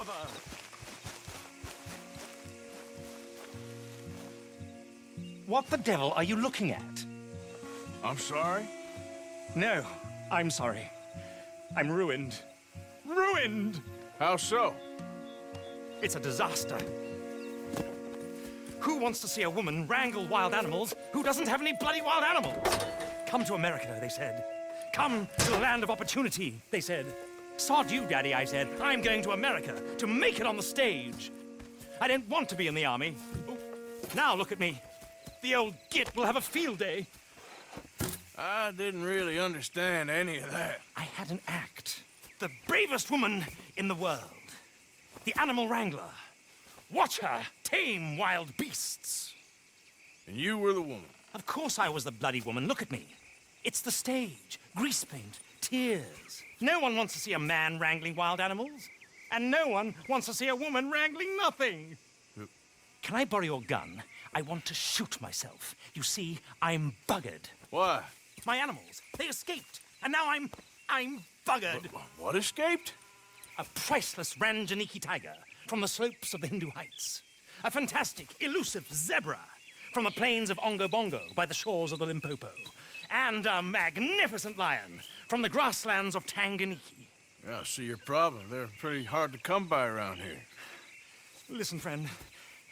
cover! What the devil are you looking at? I'm sorry? No, I'm sorry. I'm ruined. Ruined! How so? It's a disaster. Who wants to see a woman wrangle wild animals who doesn't have any bloody wild animals? Come to America, they said. Come to the land of opportunity, they said. Sod you, Daddy, I said. I'm going to America to make it on the stage. I don't want to be in the army. Oh, now look at me. The old git will have a field day. I didn't really understand any of that. I had an act. The bravest woman in the world. The animal wrangler. Watch her tame wild beasts. And you were the woman. Of course I was the bloody woman. Look at me. It's the stage. Grease paint. Tears. No one wants to see a man wrangling wild animals. And no one wants to see a woman wrangling nothing. Can I borrow your gun? I want to shoot myself. You see, I'm buggered. Why? My animals, they escaped. And now I'm buggered. What escaped? A priceless Ranjaniki tiger from the slopes of the Hindu Heights. A fantastic, elusive zebra from the plains of Ongo Bongo by the shores of the Limpopo. And a magnificent lion from the grasslands of Tanganyika. Yeah, I see your problem. They're pretty hard to come by around here. Listen, friend,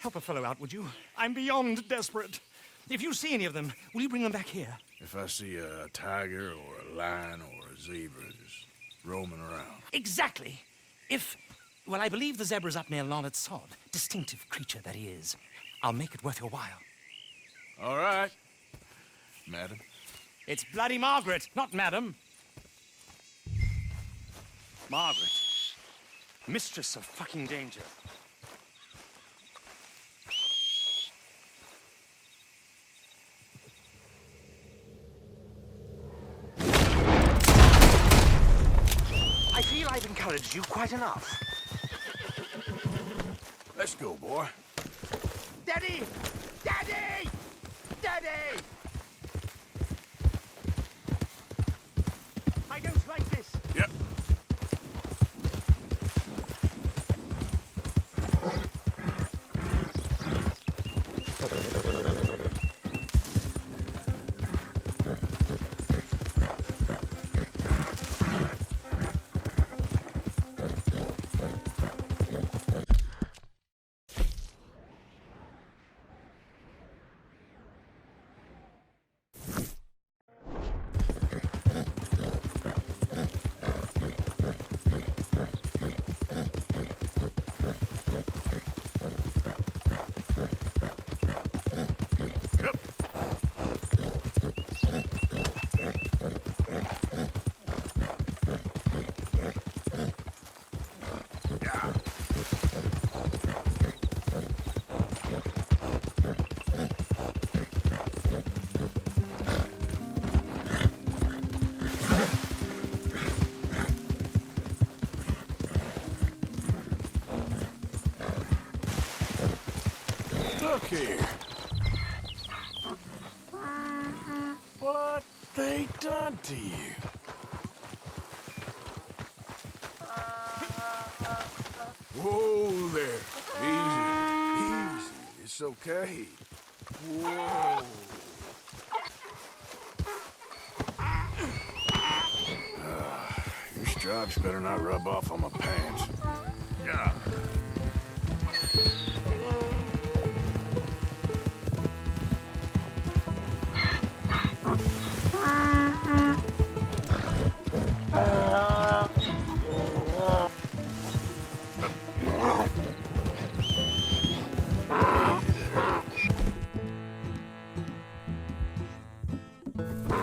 help a fellow out, would you? I'm beyond desperate. If you see any of them, will you bring them back here? If I see a tiger or a lion or a zebra just roaming around. Exactly. Well, I believe the zebra's up near Larned Sod. Distinctive creature that he is. I'll make it worth your while. All right, madam. It's bloody Margaret, not madam. Margaret. Mistress of fucking danger. I feel I've encouraged you quite enough. Let's go, boy. Daddy! Daddy! Daddy! I don't like this. Yep. Look here. What they done to you? Whoa there. Easy. Easy. It's okay. Whoa. Your stripes better not rub off on my pants. Yeah.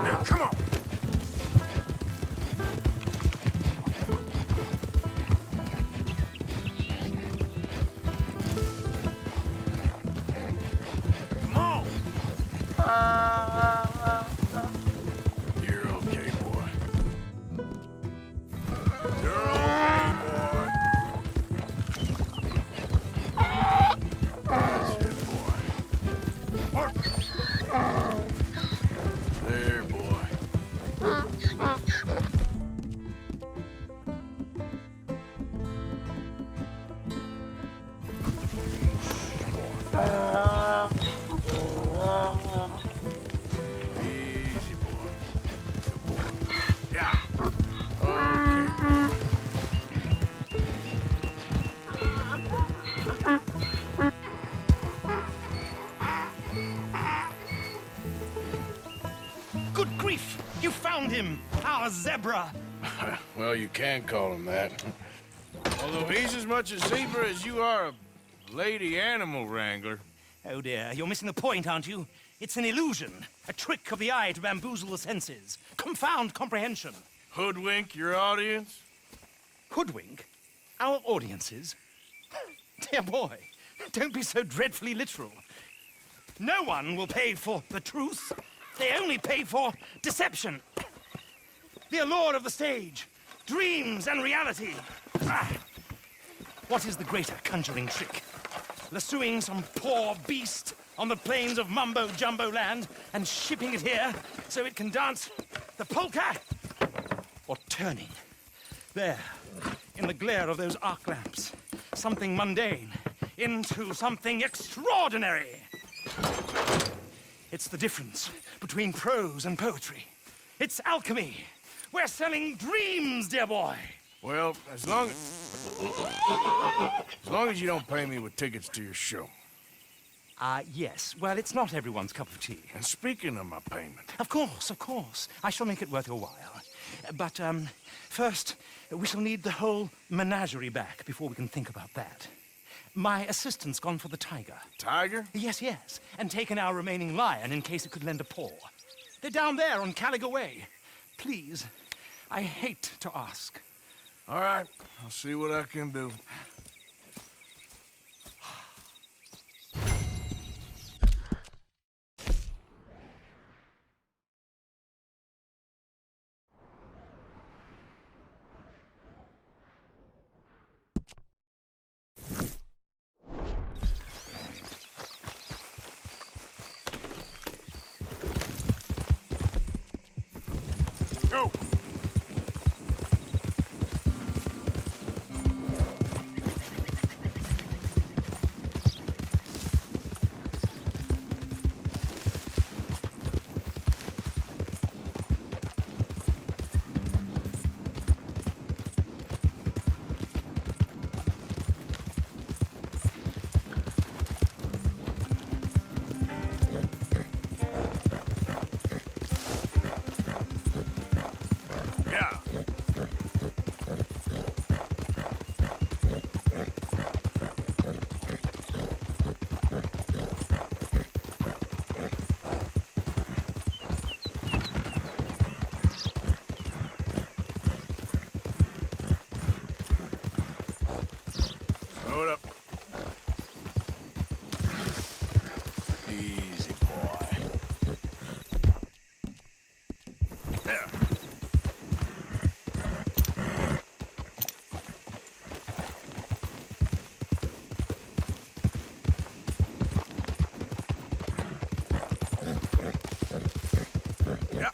Now, come on. him our zebra. Well, you can call him that. Although he's as much a zebra as you are a lady animal wrangler. Oh dear, you're missing the point, aren't you? It's an illusion, a trick of the eye to bamboozle the senses, confound comprehension. Hoodwink your audience? Hoodwink? Our audiences? Dear boy, don't be so dreadfully literal. No one will pay for the truth. They only pay for deception. The allure of the stage, dreams and reality. Ah. What is the greater conjuring trick? Lassoing some poor beast on the plains of mumbo-jumbo land and shipping it here so it can dance the polka? Or turning, there, in the glare of those arc lamps, something mundane into something extraordinary? It's the difference between prose and poetry. It's alchemy. We're selling dreams, dear boy. Well, as long as you don't pay me with tickets to your show. Yes. Well, it's not everyone's cup of tea. And speaking of my payment, Of course. I shall make it worth your while. But, first, we shall need the whole menagerie back before we can think about that. My assistant's gone for the tiger. Tiger? Yes, and taken our remaining lion in case it could lend a paw. They're down there on Caliga Way. Please, I hate to ask. All right, I'll see what I can do. Go! Yeah. Slow it up. Easy, boy. There. Yeah.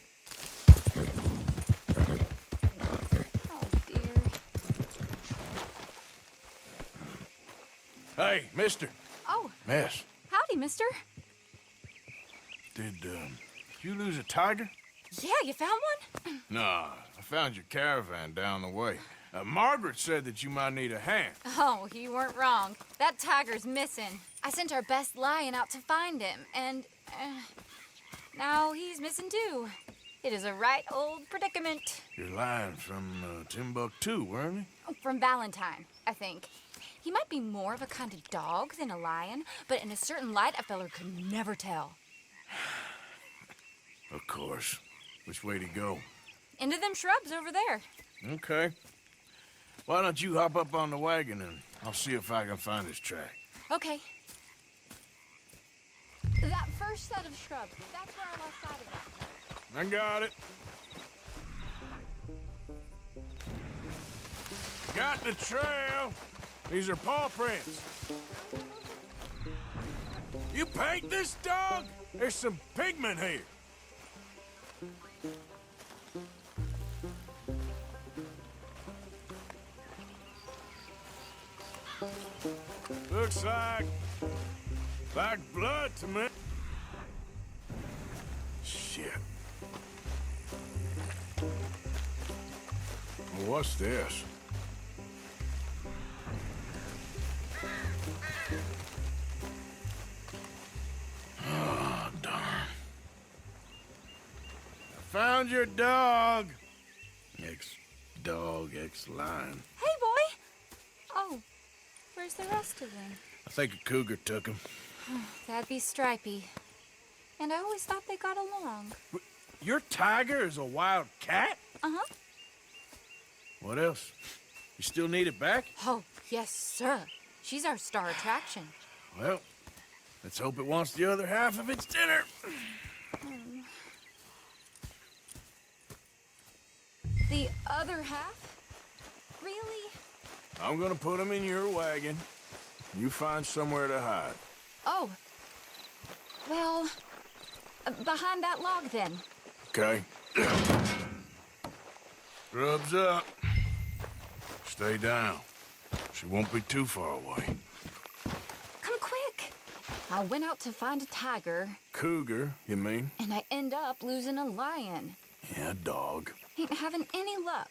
Oh, dear. Hey, mister. Oh, Miss, howdy, mister. did you lose a tiger? Yeah, you found one? Nah, I found your caravan down the way. Margaret said that you might need a hand. Oh, you weren't wrong. That tiger's missing. I sent our best lion out to find him, and now he's missing too. It is a right old predicament. Your lion from Timbuktu, weren't he? From Valentine, I think. He might be more of a kind of dog than a lion, but in a certain light, a feller could never tell. Of course. Which way to go? Into them shrubs over there. Okay. Why don't you hop up on the wagon and I'll see if I can find his track. Okay. That first set of shrubs, that's where I lost sight of that. I got it. Got the trail. These are paw prints. You paint this dog? There's some pigment here. Looks like blood to me. Shit. Well, what's this? Oh, darn. I found your dog. Ex-dog, ex-lion. Hey, boy! Oh, where's the rest of them? I think a cougar took him. That'd be Stripey. And I always thought they got along. Your tiger is a wild cat? Uh-huh. What else? You still need it back? Oh, yes, sir. She's our star attraction. Well, let's hope it wants the other half of its dinner. The other half? Really? I'm gonna put him in your wagon. You find somewhere to hide. Oh. Well, behind that log, then. Okay. Grub's up. Stay down. She won't be too far away. Come quick. I went out to find a tiger, Cougar, you mean? and I end up losing a lion. Yeah, dog. Ain't having any luck.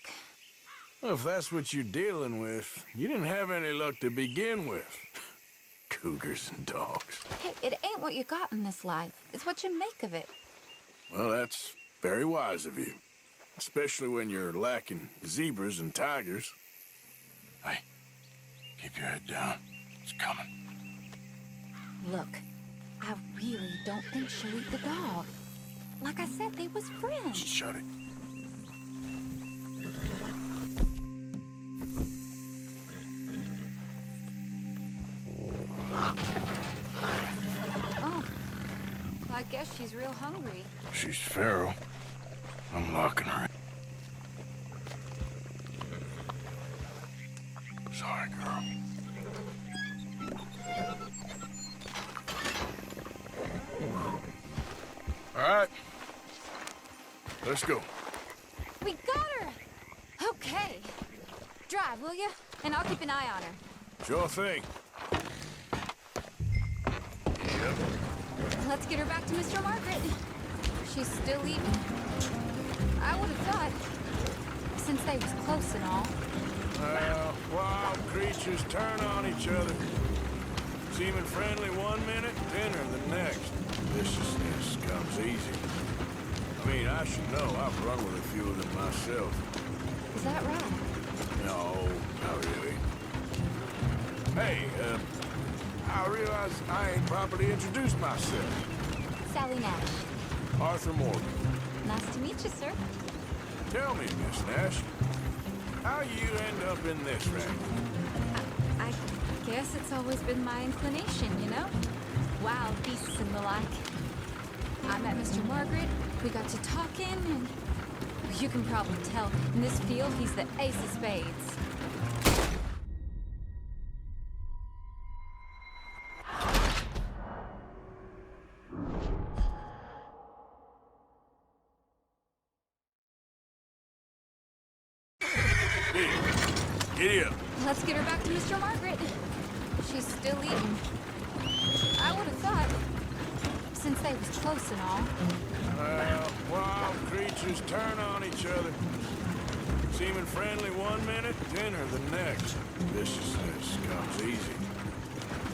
Well, if that's what you're dealing with, you didn't have any luck to begin with. Cougars and dogs. Hey, it ain't what you got in this life. It's what you make of it. Well, that's very wise of you. Especially when you're lacking zebras and tigers. Hey, keep your head down. It's coming. Look, I really don't think she'll eat the dog. Like I said, they was friends. Shut it. Oh, I guess she's real hungry. She's feral. I'm locking her in. Sorry, girl. All right. Let's go. We got her! Okay. Drive, will you? And I'll keep an eye on her. Sure thing. Yep. Let's get her back to Mr. Margaret. She's still eating. I would have thought, since they was close and all. Wild creatures turn on each other. Seeming friendly one minute, dinner the next. Viciousness comes easy. I mean, I should know. I've run with a few of them myself. Is that right? No, not really. Hey, I realize I ain't properly introduced myself. Sally Nash. Arthur Morgan. Nice to meet you, sir. Tell me, Miss Nash, how you end up in this wreck? I guess it's always been my inclination, you know? Wild beasts and the like. I met Mr. Margaret, we got to talking, and you can probably tell, in this field, he's the ace of spades. Giddy up. Let's get her back to Mr. Margaret. She's still eating. I would have thought, since they was close and all. Wild creatures turn on each other. Seeming friendly one minute, dinner the next. Viciousness comes easy.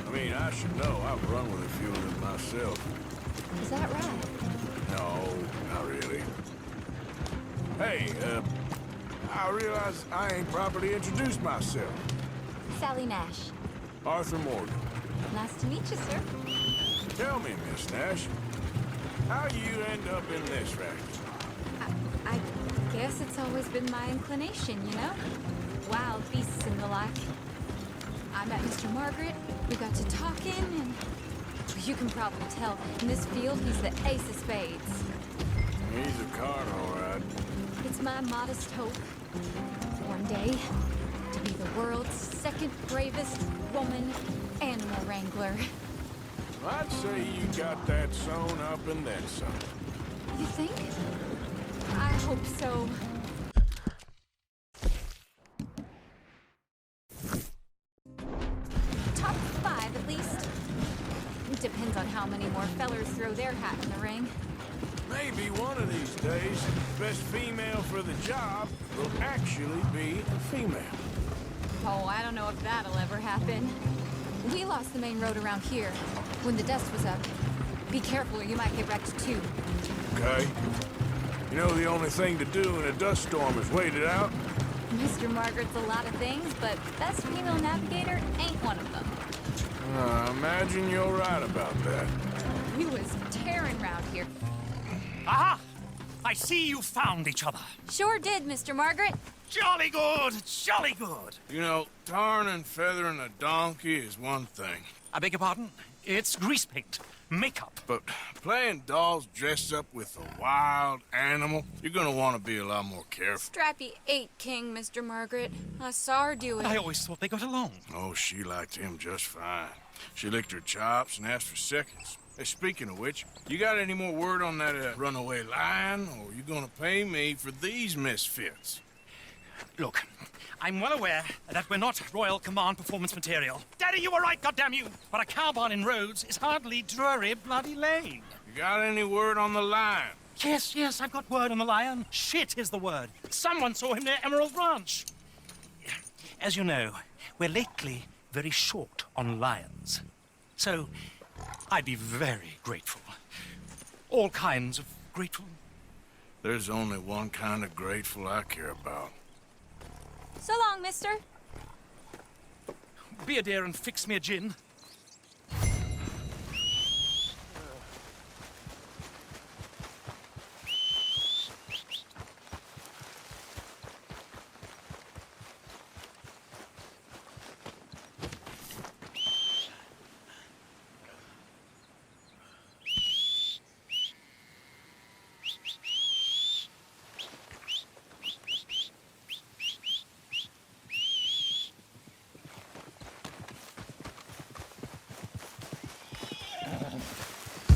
I mean, I should know. I've run with a few of them myself. Is that right? No, not really. Hey, I realize I ain't properly introduced myself. Sally Nash. Arthur Morgan. Nice to meet you, sir. Tell me, Miss Nash, how you end up in this wreck? I guess it's always been my inclination, you know? Wild beasts and the like. I met Mr. Margaret, we got to talking, and you can probably tell, in this field, he's the ace of spades. He's a card, all right. It's my modest hope, one day, to be the world's second bravest woman animal wrangler. I'd say you got that sewn up and then some. You think? I hope so. Top 5, at least. Depends on how many more fellers throw their hat in the ring. Maybe one of these days, best female for the job will actually be a female. Oh, I don't know if that'll ever happen. We lost the main road around here when the dust was up. Be careful or you might get wrecked too. Okay. You know the only thing to do in a dust storm is wait it out? Mr. Margaret's a lot of things, but best female navigator ain't one of them. I imagine you're right about that. We was tearing round here. Aha! I see you found each other. Sure did, Mr. Margaret. Jolly good, jolly good. You know, tarring and feathering a donkey is one thing. I beg your pardon? It's grease paint, makeup. But playing dolls dressed up with a wild animal, you're gonna want to be a lot more careful. Strappy ate King, Mr. Margaret. I saw her do it. I always thought they got along. Oh, she liked him just fine. She licked her chops and asked for seconds. Hey, speaking of which, you got any more word on that runaway lion, or you gonna pay me for these misfits? Look, I'm well aware that we're not Royal Command performance material. Daddy, you were right, goddamn you! But a cow barn in Rhodes is hardly Drury Bloody Lane. You got any word on the lion? Yes, I've got word on the lion. Shit is the word. Someone saw him near Emerald Ranch. As you know, we're lately very short on lions. So, I'd be very grateful. All kinds of grateful. There's only one kind of grateful I care about. So long, mister. Be a dear and fix me a gin.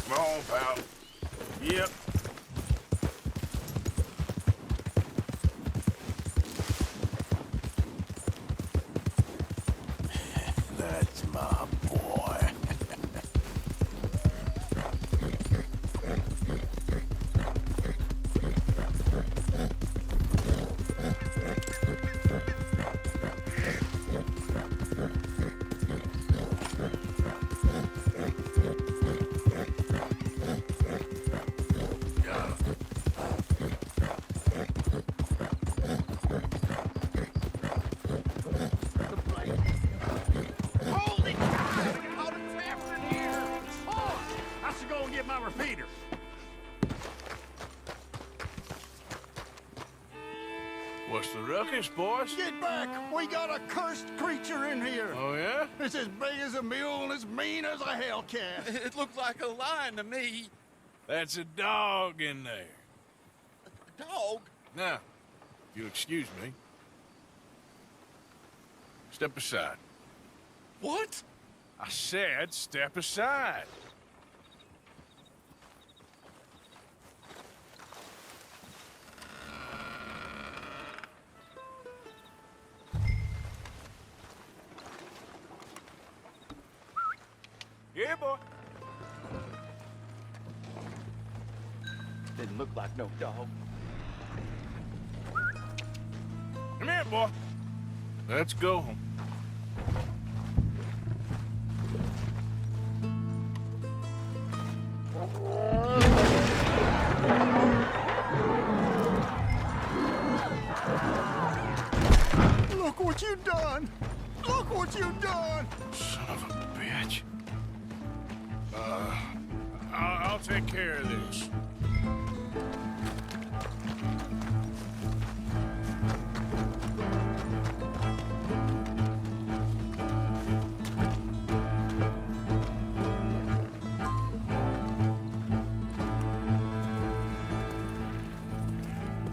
Come on, pal. Yep. That's my boy. Holy cow! Look at all the traffic in here! Oh, I should go and get my repeater. What's the ruckus, boys? Get back! We got a cursed creature in here. Oh, yeah? It's as big as a mule and as mean as a hellcat. It looked like a lion to me. That's a dog in there. Dog? Now, if you'll excuse me, step aside. What? I said step aside. Yeah, boy. Didn't look like no dog. Come here, boy. Let's go home. Look what you done! Look what you done! Son of a bitch. I'll take care of this.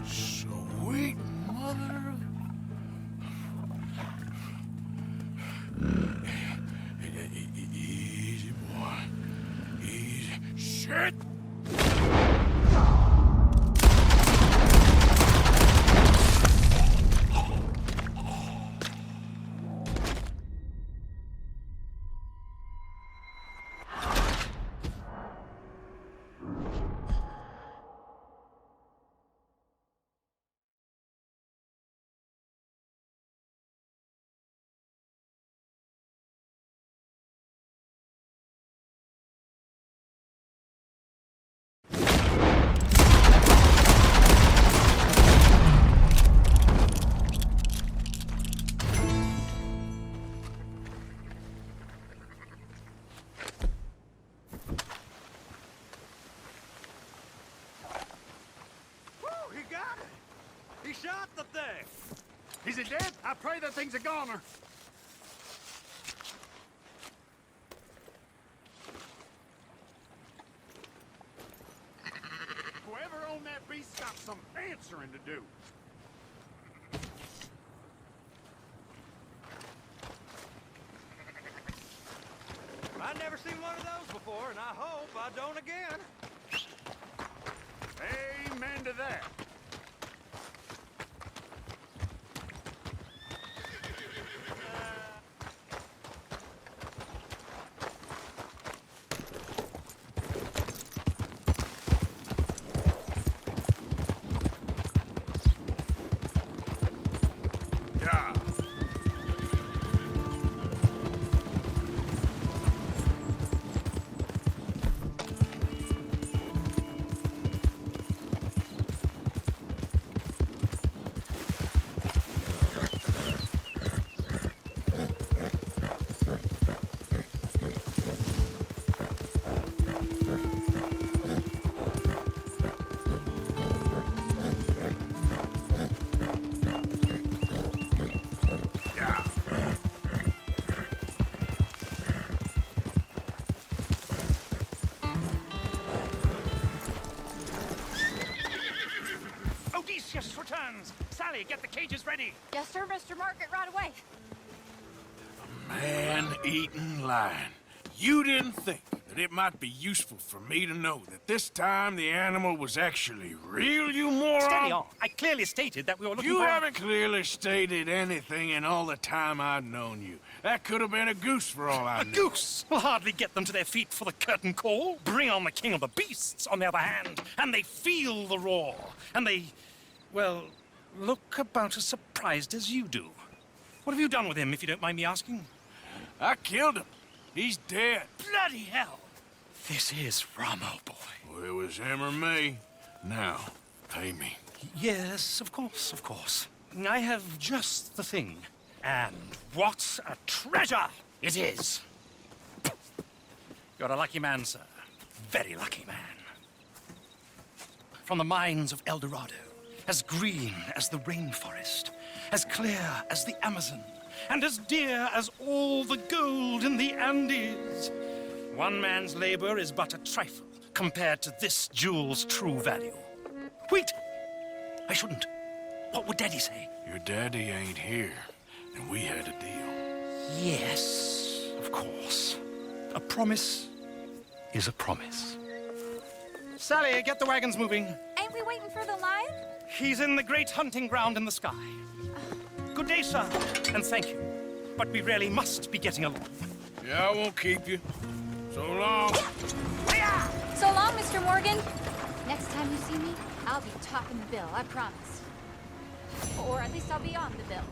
Sweet mother. Easy, boy. Easy. Shit! Is it dead? I pray that thing's a goner. Whoever owned that beast's got some answering to do. I've never seen one of those before, and I hope I don't again. Amen to that. Yeah. Odysseus returns! Sally, get the cages ready! Yes, sir, Mr. Margaret, right away. Man-eating lion. You didn't think that it might be useful for me to know that this time the animal was actually real, you moron? Steady on. I clearly stated that we were looking You for... haven't clearly stated anything in all the time I've known you. That could have been a goose for all I A knew. goose will hardly get them to their feet for the curtain call. Bring on the king of the beasts, on the other hand, and they feel the roar. And they, well, look about as surprised as you do. What have you done with him, if you don't mind me asking? I killed him. He's dead. Bloody hell! This is Ramo, boy. Well, it was him or me. Now, pay me. Yes, of course, of course. I have just the thing. And what a treasure it is! You're a lucky man, sir. Very lucky man. From the mines of El Dorado, as green as the rainforest, as clear as the Amazon, and as dear as all the gold in the Andes. One man's labor is but a trifle compared to this jewel's true value. Wait! I shouldn't. What would Daddy say? Your daddy ain't here, and we had a deal. Yes, of course. A promise is a promise. Sally, get the wagons moving. Ain't we waiting for the lion? He's in the great hunting ground in the sky. Good day, sir, and thank you. But we really must be getting along. Yeah, I won't keep you. So long. So long, Mr. Morgan. Next time you see me, I'll be topping the bill, I promise. Or at least I'll be on the bill.